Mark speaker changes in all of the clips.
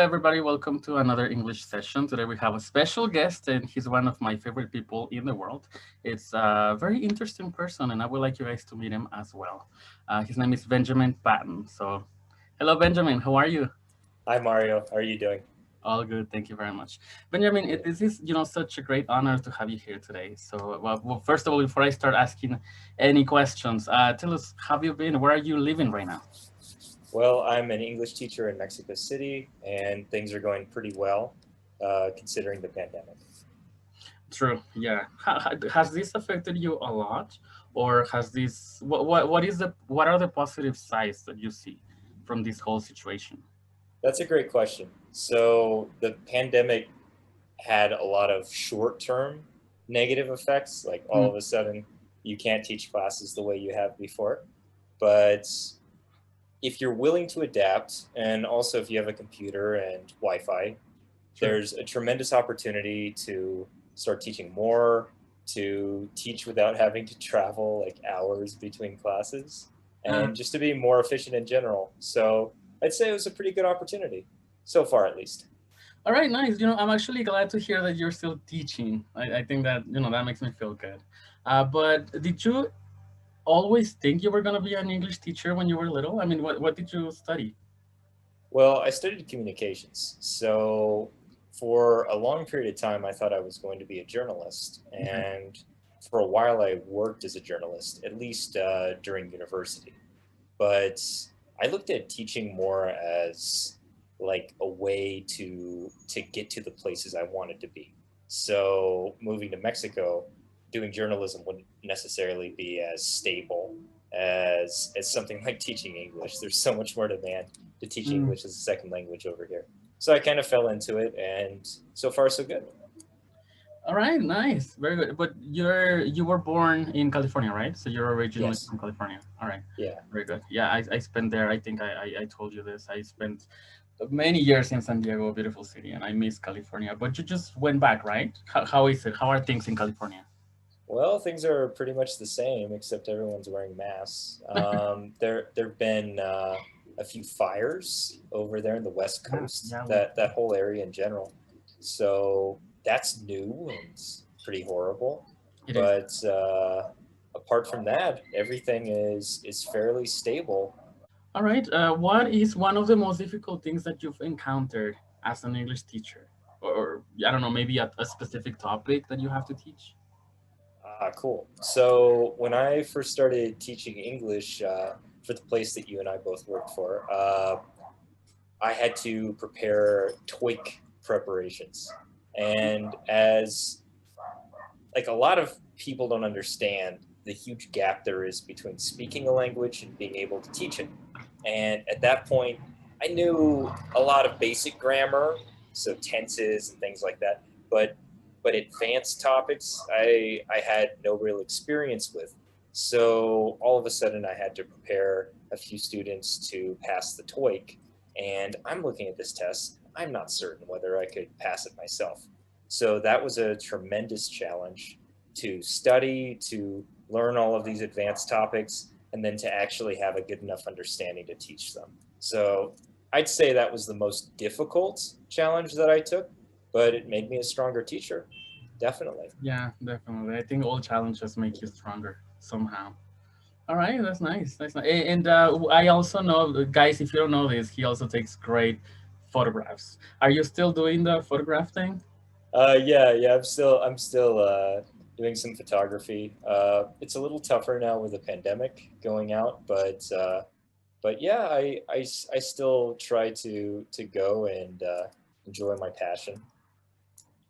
Speaker 1: everybody. Welcome to another English session. Today we have a special guest, and he's one of my favorite people in the world. It's a very interesting person, and I would like you guys to meet him as well. His name is Benjamin Patton. So, hello, Benjamin. How are you?
Speaker 2: Hi Mario, how are you doing?
Speaker 1: All good. Thank you very much, Benjamin.
Speaker 2: Good.
Speaker 1: This is such a great honor to have you here today. So, first of all, before I start asking any questions, tell us, how have you been? Where are you living right now?
Speaker 2: Well, I'm an English teacher in Mexico City, and things are going pretty well, considering the pandemic.
Speaker 1: True. Yeah. Has this affected you a lot, or has this what are the positive sides that you see from this whole situation?
Speaker 2: That's a great question. So the pandemic had a lot of short-term negative effects, like all
Speaker 1: Mm,
Speaker 2: of a sudden you can't teach classes the way you have before. But if you're willing to adapt, and also if you have a computer and Wi-Fi,
Speaker 1: true.
Speaker 2: there's a tremendous opportunity to start teaching more, to teach without having to travel like hours between classes,
Speaker 1: Uh,
Speaker 2: and just to be more efficient in general. So I'd say it was a pretty good opportunity, so far at least.
Speaker 1: all right. Nice. I'm actually glad to hear that you're still teaching. I think that that makes me feel good. But did you always think you were gonna be an English teacher when you were little? I mean, what did you study?
Speaker 2: Well, I studied communications. So for a long period of time, I thought I was going to be a journalist.
Speaker 1: Okay.
Speaker 2: And for a while, I worked as a journalist, at least during university. But I looked at teaching more as like a way to get to the places I wanted to be. So moving to Mexico, doing journalism wouldn't necessarily be as stable as something like teaching English. There's so much more demand to teach
Speaker 1: Mm.
Speaker 2: English as a second language over here. So I kind of fell into it, and so far so good.
Speaker 1: All right, nice, very good. But you were born in California, right? So you're originally
Speaker 2: Yes.
Speaker 1: from California. All right,
Speaker 2: Yeah.
Speaker 1: very good. Yeah, I spent there. I think I told you this. I spent many years in San Diego, a beautiful city, and I miss California. But you just went back, right? How is it? How are things in California?
Speaker 2: Well, things are pretty much the same, except everyone's wearing masks. There've been a few fires over there in the West
Speaker 1: Yeah,
Speaker 2: Coast.
Speaker 1: yeah,
Speaker 2: That whole area in general. So that's new and pretty horrible.
Speaker 1: it is.
Speaker 2: But apart from that, everything is fairly stable.
Speaker 1: All right. What is one of the most difficult things that you've encountered as an English teacher, or I don't know, maybe a specific topic that you have to teach?
Speaker 2: Ah, cool. So when I first started teaching English for the place that you and I both worked for, I had to prepare TOEIC preparations. And as like a lot of people don't understand the huge gap there is between speaking a language and being able to teach it. And at that point, I knew a lot of basic grammar, so tenses and things like that, but advanced topics I had no real experience with. So all of a sudden I had to prepare a few students to pass the TOEIC, and I'm looking at this test. I'm not certain whether I could pass it myself. So that was a tremendous challenge to study, to learn all of these advanced topics, and then to actually have a good enough understanding to teach them. So I'd say that was the most difficult challenge that I took, but it made me a stronger teacher, definitely.
Speaker 1: Yeah, definitely. I think all challenges make you stronger somehow. All right, that's nice. That's nice. And I also know, guys, if you don't know this, he also takes great photographs. Are you still doing the photograph thing?
Speaker 2: Yeah. I'm still doing some photography. It's a little tougher now with the pandemic going out, but yeah, I still try to go and enjoy my passion.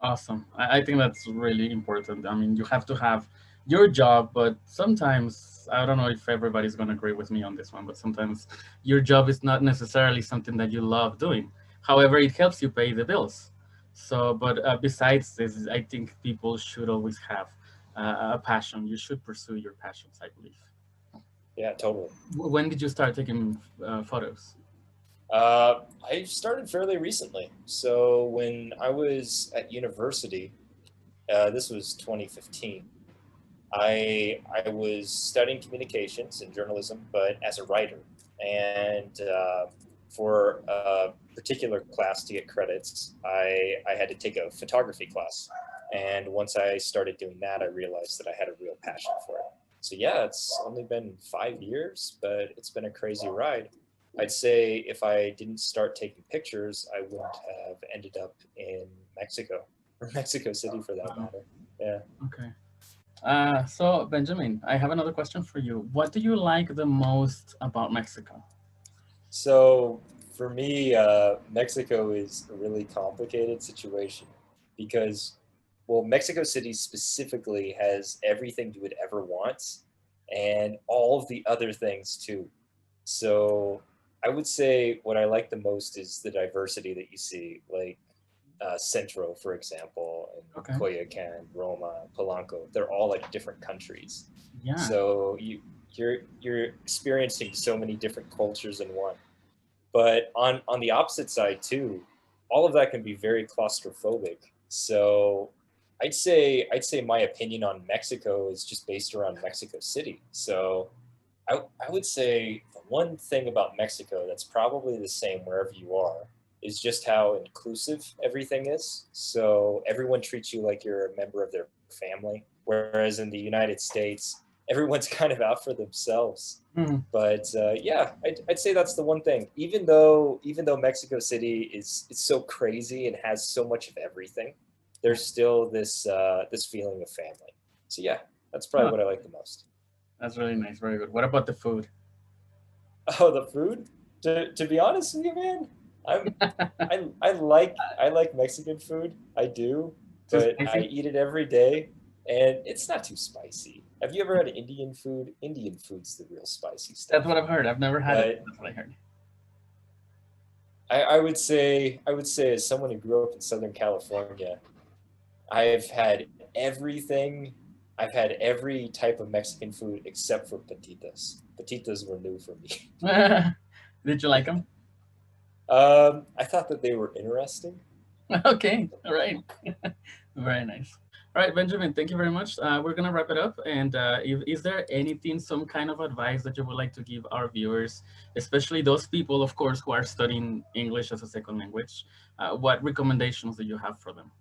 Speaker 1: Awesome. I think that's really important. I mean, you have to have your job, but sometimes, I don't know if everybody's going to agree with me on this one, but sometimes your job is not necessarily something that you love doing. However, it helps you pay the bills. So, but besides this, I think people should always have a passion. You should pursue your passions, I believe.
Speaker 2: Yeah, totally.
Speaker 1: When did you start taking photos?
Speaker 2: I started fairly recently. So when I was at university, this was 2015. I was studying communications and journalism, but as a writer. And for a particular class to get credits, I had to take a photography class. And once I started doing that, I realized that I had a real passion for it. So yeah, it's only been 5 years, but it's been a crazy ride. I'd say if I didn't start taking pictures, I wouldn't have ended up in Mexico or Mexico City for that
Speaker 1: Wow.
Speaker 2: matter. Yeah.
Speaker 1: Okay. So Benjamin, I have another question for you. What do you like the most about Mexico?
Speaker 2: So for me, Mexico is a really complicated situation because, well, Mexico City specifically has everything you would ever want and all of the other things too. So I would say what I like the most is the diversity that you see, like Centro, for example, and
Speaker 1: Okay.
Speaker 2: Coyoacan, Roma, Polanco. They're all like different countries.
Speaker 1: Yeah.
Speaker 2: So you're experiencing so many different cultures in one. But on the opposite side too, all of that can be very claustrophobic. So I'd say my opinion on Mexico is just based around Mexico City. So I would say the one thing about Mexico that's probably the same wherever you are is just how inclusive everything is. So everyone treats you like you're a member of their family, whereas in the United States, everyone's kind of out for themselves.
Speaker 1: Mhm.
Speaker 2: But yeah, I'd say that's the one thing. Even though Mexico City is so crazy and has so much of everything,
Speaker 1: Yeah.
Speaker 2: there's still this feeling of family. So yeah, that's probably
Speaker 1: Oh,
Speaker 2: what I like the most.
Speaker 1: that's really nice. Very good. What about the food?
Speaker 2: Oh, the food. To be honest with you, man, I'm I like Mexican food. I do,
Speaker 1: Too
Speaker 2: but I
Speaker 1: spicy?
Speaker 2: eat it every day, and it's not too spicy. Have you ever had Indian food? Indian food's the real spicy
Speaker 1: That's
Speaker 2: stuff.
Speaker 1: what I've heard. I've never had it.
Speaker 2: But
Speaker 1: That's what I heard.
Speaker 2: I would say as someone who grew up in Southern California, I've had everything. I've had every type of Mexican food except for patitas. Patitas were new for me.
Speaker 1: Did you like them?
Speaker 2: I thought that they were interesting.
Speaker 1: Okay. All right. Very nice. All right, Benjamin, thank you very much. We're going to wrap it up. And is there anything, some kind of advice that you would like to give our viewers, especially those people, of course, who are studying English as a second language? What recommendations do you have for them?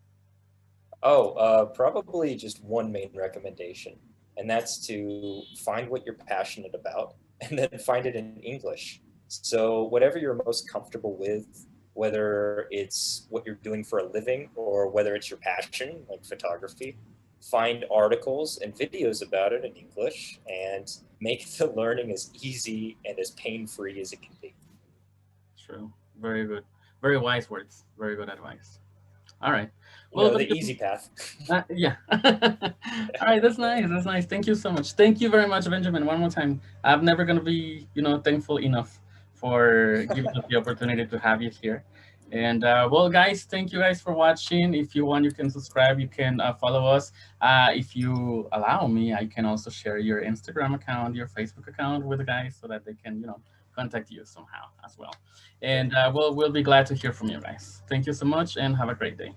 Speaker 2: Oh, probably just one main recommendation, and that's to find what you're passionate about and then find it in English. So, whatever you're most comfortable with, whether it's what you're doing for a living or whether it's your passion, like photography, find articles and videos about it in English and make the learning as easy and as pain free as it can be.
Speaker 1: True. Very good. Very wise words. Very good advice. All right.
Speaker 2: You
Speaker 1: Well,
Speaker 2: know, the easy
Speaker 1: Benjamin,
Speaker 2: path.
Speaker 1: yeah. All right, that's nice. That's nice. Thank you so much. Thank you very much, Benjamin. One more time. I'm never gonna be, thankful enough for giving us the opportunity to have you here. And well, guys, thank you guys for watching. If you want, you can subscribe. You can follow us. If you allow me, I can also share your Instagram account, your Facebook account with the guys, so that they can, contact you somehow as well.
Speaker 2: Sure.
Speaker 1: And well, we'll be glad to hear from you guys. Thank you so much, and have a great day.